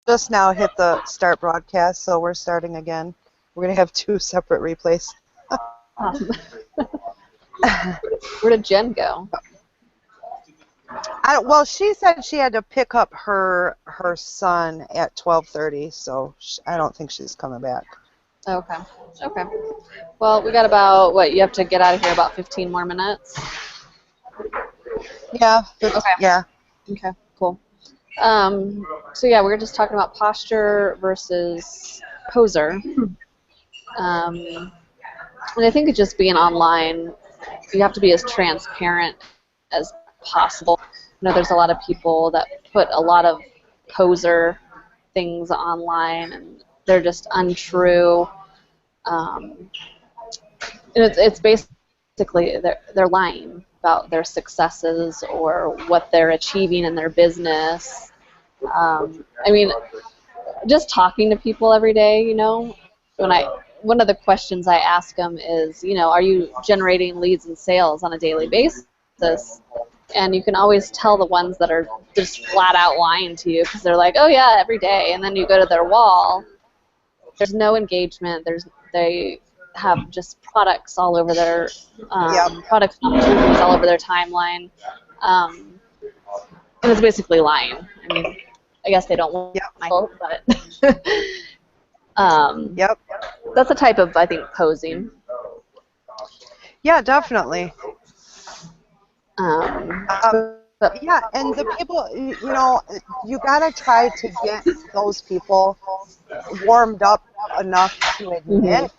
just now hit the start broadcast, so we're starting again. We're going to have two separate replays. Awesome. Where did Jen go? Well, she said she had to pick up her son at 12:30, so I don't think she's coming back. Okay. Okay. Well, we got about, what, you have to get out of here about 15 more minutes? Yeah. Okay. Yeah. Okay, cool. So yeah, we were just talking about posture versus poser. And I think it's just being online, you have to be as transparent as possible. You know, there's a lot of people that put a lot of poser things online, and they're just untrue. And it's basically they're lying about their successes or what they're achieving in their business. I mean, just talking to people every day, you know, one of the questions I ask them is, you know, are you generating leads and sales on a daily basis? And you can always tell the ones that are just flat out lying to you because they're like, oh yeah, every day, and then you go to their wall, there's no engagement. They have just products all over their products and opportunities all over their timeline, and it's basically lying. I mean, I guess they don't want my hope, but that's a type of, I think, posing. Yeah, definitely. Yeah, and the people, you know, you gotta try to get those people warmed up enough to admit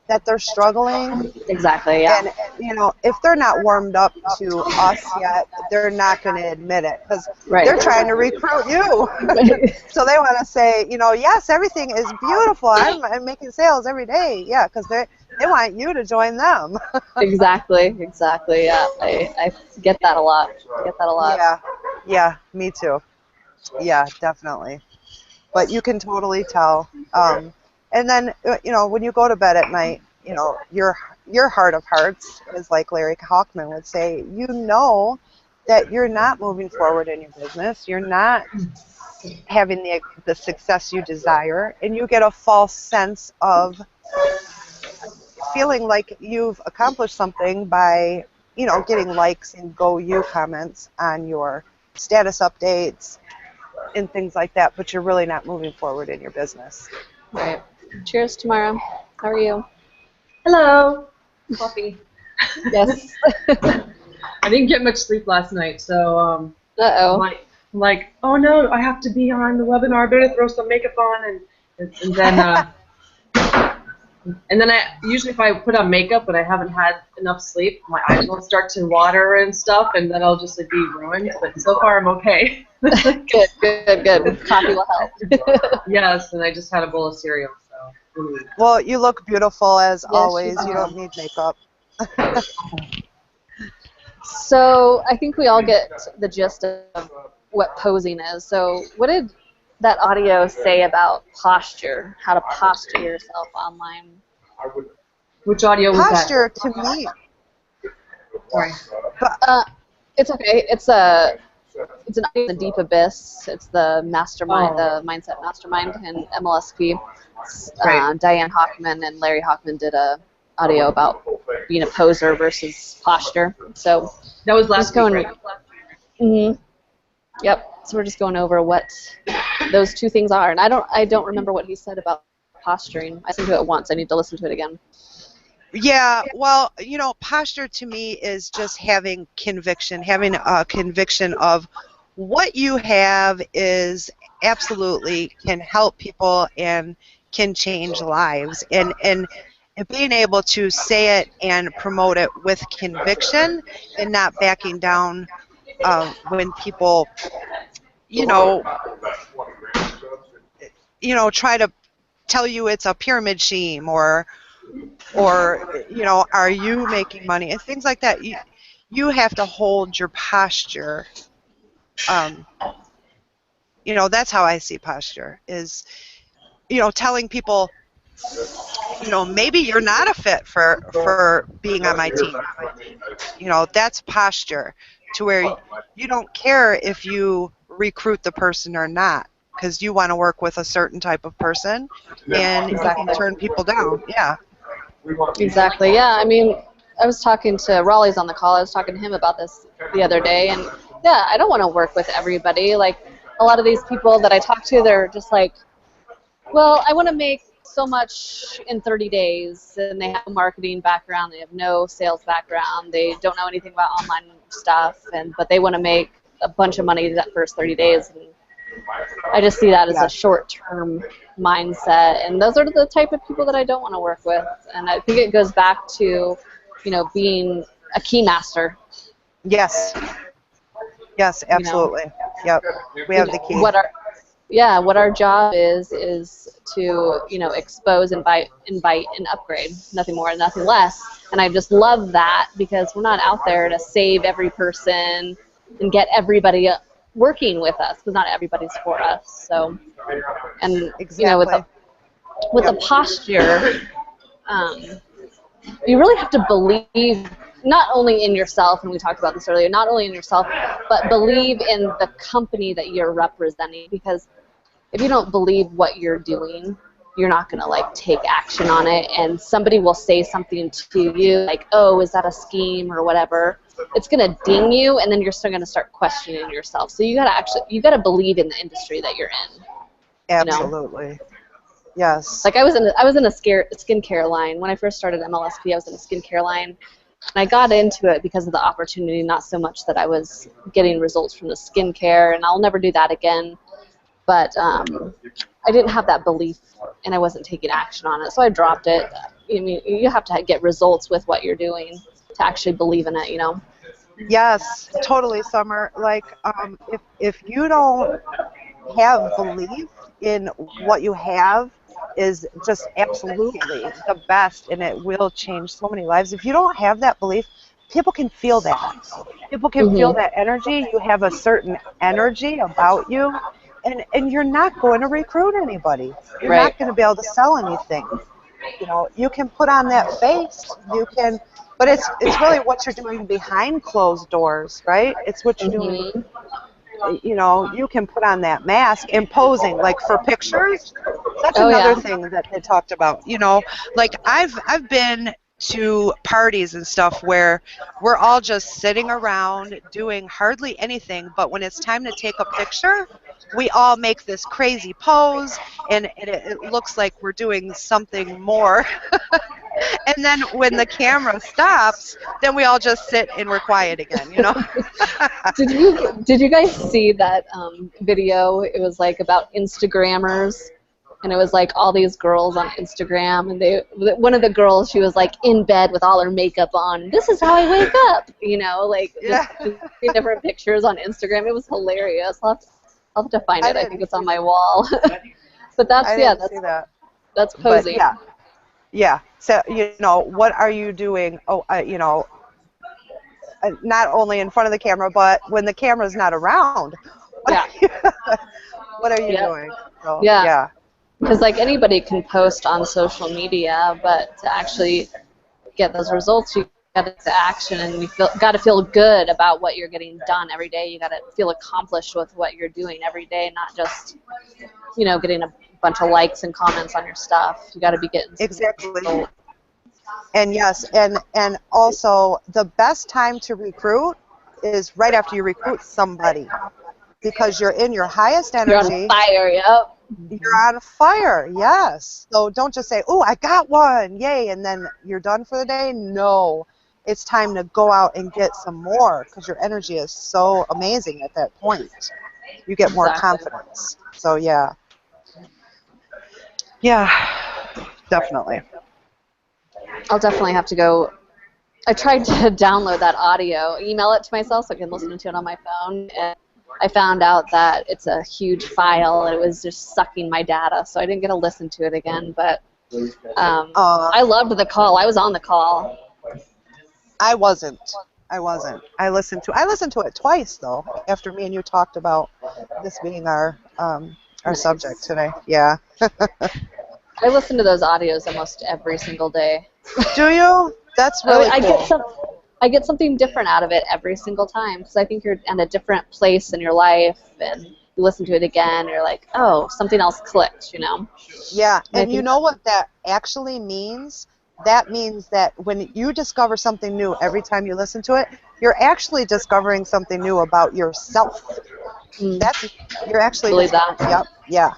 that they're struggling. Exactly, yeah. And, you know, if they're not warmed up to us yet, they're not going to admit it because they're trying to recruit you. So they want to say, you know, yes, everything is beautiful. I'm making sales every day. Yeah, because they want you to join them. Exactly, yeah. I get that a lot. Yeah, me too. Yeah, definitely. But you can totally tell. And then, you know, when you go to bed at night, you know, your heart of hearts is like Larry Hochman would say, you know that you're not moving forward in your business. You're not having the success you desire. And you get a false sense of feeling like you've accomplished something by, you know, getting likes and go you comments on your status updates and things like that, but you're really not moving forward in your business. Right. Cheers, Tamara. How are you? Hello. Coffee. Yes. I didn't get much sleep last night, so I'm like, oh no, I have to be on the webinar. I better throw some makeup on, and then I usually if I put on makeup but I haven't had enough sleep, my eyes will start to water and stuff, and then I'll just be ruined. But so far I'm okay. Good. Coffee will help. Yes, and I just had a bowl of cereal. So. Well, you look beautiful as always. You don't need makeup. So I think we all get the gist of what posing is. So what did that audio say about posture, how to posture yourself online? Which audio was that? Posture to me. Sorry. It's okay. It's an audio in the Deep Abyss. It's the mastermind, the Mindset Mastermind in MLSP. Diane Hochman and Larry Hochman did a audio about being a poser versus posture. So that was last week, right? Mm-hmm. Yep. So we're just going over what those two things are, and I don't remember what he said about posturing. I listened to it once. I need to listen to it again. Yeah, well, you know, posture to me is just having conviction, having a conviction of what you have is absolutely can help people and can change lives, and being able to say it and promote it with conviction and not backing down when people, you know, try to tell you it's a pyramid scheme or you know, are you making money and things like that. You have to hold your posture. You know, that's how I see posture is, you know, telling people, you know, maybe you're not a fit for being on my team. You know, that's posture to where you don't care if you recruit the person or not. because you want to work with a certain type of person, and you can turn people down. Yeah. Exactly. Yeah. I mean, I was talking to Raleigh's on the call. I was talking to him about this the other day, and yeah, I don't want to work with everybody. Like a lot of these people that I talk to, they're just like, well, I want to make so much in 30 days, and they have a marketing background, they have no sales background, they don't know anything about online stuff, but they want to make a bunch of money that first 30 days. And I just see that as a short-term mindset, and those are the type of people that I don't want to work with. And I think it goes back to, being a key master. Yes. Yes, absolutely. Yep. We have the key. What our job is to, expose, invite, and upgrade. Nothing more, nothing less. And I just love that, because we're not out there to save every person and get everybody working with us, because not everybody's for us. So, and Exactly. with the posture, you really have to believe not only in yourself, and we talked about this earlier, not only in yourself, but believe in the company that you're representing. Because if you don't believe what you're doing, you're not going to take action on it, and somebody will say something to you like, oh, is that a scheme or whatever. It's going to ding you, and then you're still going to start questioning yourself. So you got to believe in the industry that you're in. Absolutely. Yes. Like I was in a skincare line when I first started MLSP. I was in a skincare line, and I got into it because of the opportunity, not so much that I was getting results from the skincare. And I'll never do that again. But I didn't have that belief, and I wasn't taking action on it, so I dropped it. I mean, you have to get results with what you're doing to actually believe in it. Yes, totally, Summer. Like, if you don't have belief in what you have, is just absolutely the best, and it will change so many lives. If you don't have that belief, people can feel that. People can feel that energy. You have a certain energy about you, and you're not going to recruit anybody. You're not going to be able to sell anything. You can put on that face. You can, but it's really what you're doing behind closed doors, right? It's what you're doing. You can put on that mask, imposing, like for pictures. That's another thing that they talked about. Like I've been to parties and stuff where we're all just sitting around doing hardly anything, but when it's time to take a picture, we all make this crazy pose, and it looks like we're doing something more. And then when the camera stops, then we all just sit and we're quiet again, Did you guys see that video? It was about Instagrammers, and it was all these girls on Instagram, and one of the girls, she was in bed with all her makeup on. This is how I wake up, just different pictures on Instagram. It was hilarious. I'll have to find it. I think it's on my wall. But that's posing. But yeah. So what are you doing? Oh, not only in front of the camera, but when the camera's not around. What are you doing? So, yeah. Because anybody can post on social media, but to actually get those results, you got to take action, and you got to feel good about what you're getting done every day. You got to feel accomplished with what you're doing every day, not just getting a bunch of likes and comments on your stuff. You got to be getting exactly. And yes, and also the best time to recruit is right after you recruit somebody, because you're in your highest energy. You're on fire. Yep. You're on fire, yes. So don't just say, oh, I got one, yay, and then you're done for the day. No, it's time to go out and get some more, because your energy is so amazing at that point. You get more confidence. So, yeah. Yeah, definitely. I'll definitely have to go. I tried to download that audio, email it to myself so I can listen to it on my phone, and I found out that it's a huge file, and it was just sucking my data, so I didn't get to listen to it again. But I loved the call. I was on the call. I wasn't. I listened to it twice, though, after me and you talked about this being our subject today. Yeah. I listen to those audios almost every single day. Do you? That's really cool. I get something different out of it every single time, because I think you're in a different place in your life, and you listen to it again, you're like, oh, something else clicked, you know? Yeah, I and you think know what that actually means? That means that when you discover something new every time you listen to it, you're actually discovering something new about yourself. Mm, That's you're actually believe that. yep, yeah,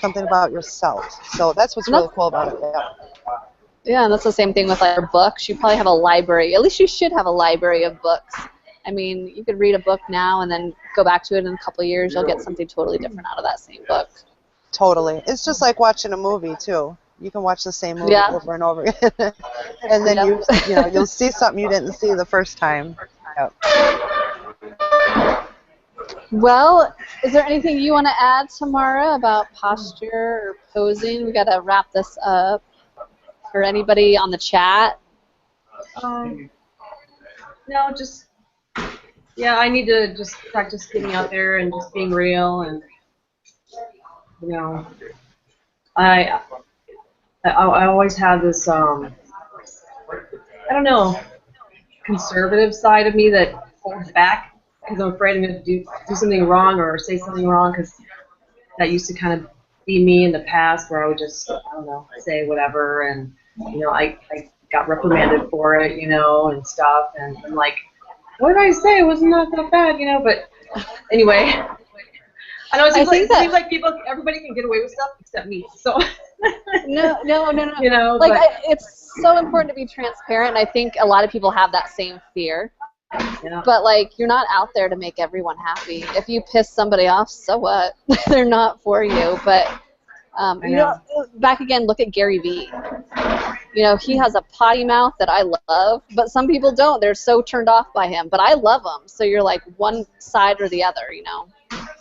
something about yourself. So that's what's And really that's, cool about it. Yeah. yeah, and that's the same thing with like your books. You probably have a library. At least you should have a library of books. I mean, you could read a book now and then go back to it in a couple of years. You'll get something totally different out of that same book. Totally. It's just like watching a movie too. You can watch the same movie Yeah. over and over again, and then Yep. you'll see something you didn't see the first time. Yep. Well, is there anything you want to add, Tamara, about posture or posing? We got to wrap this up. For anybody on the chat? No, just yeah. I need to just practice getting out there and just being real, and you know, I always have this I don't know, conservative side of me that holds back because I'm afraid I'm going to do something wrong or say something wrong, because that used to kind of be me in the past, where I would just, I don't know, say whatever, and you know, I got reprimanded for it, you know, and stuff, and I'm like, what did I say? It was not that bad, you know. But anyway, I know it seems like everybody can get away with stuff except me. So No. you know, Like, but it's so important to be transparent. And I think a lot of people have that same fear. yeah. But like, you're not out there to make everyone happy. If you piss somebody off, so what? They're not for you. But you know, back again, look at Gary Vee. You know, he has a potty mouth that I love, but some people don't. They're so turned off by him. But I love him. So you're like one side or the other, you know.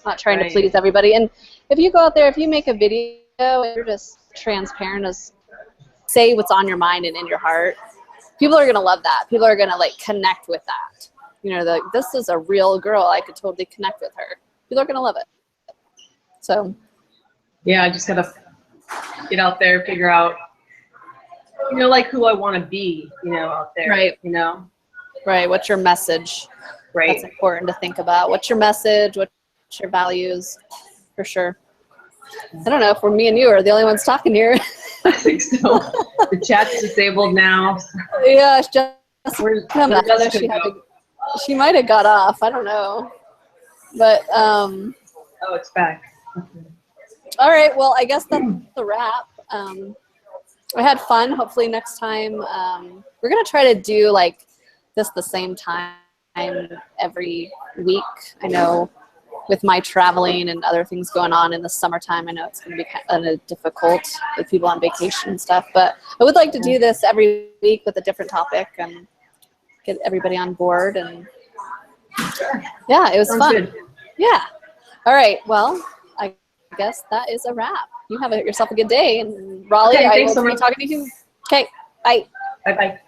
Not trying to please everybody. And if you go out there, if you make a video and you're just transparent, as say what's on your mind and in your heart, people are going to love that. People are going to like connect with that. You know, like, this is a real girl. I could totally connect with her. People are going to love it. So Yeah, I just gotta get out there, figure out, you know, like who I want to be, you know, out there. Right. You know. right, what's your message? Right. That's important to think about. What's your message? What's your values? For sure. I don't know if me and you are the only ones talking here. I think so. The chat's disabled now. Yeah, it's just Where's she might have got off. I don't know. But oh, it's back. all right. Well, I guess that's the wrap. I had fun. Hopefully next time we're gonna try to do like this the same time every week. I know with my traveling and other things going on in the summertime, I know it's going to be kind of difficult with people on vacation and stuff. But I would like to do this every week with a different topic and get everybody on board. And yeah, it was Sounds fun. good. Yeah. All right. Well, I guess that is a wrap. You have yourself a good day. And Raleigh, Okay, I thanks will so be much. talking to you. Okay. Bye. Bye-bye.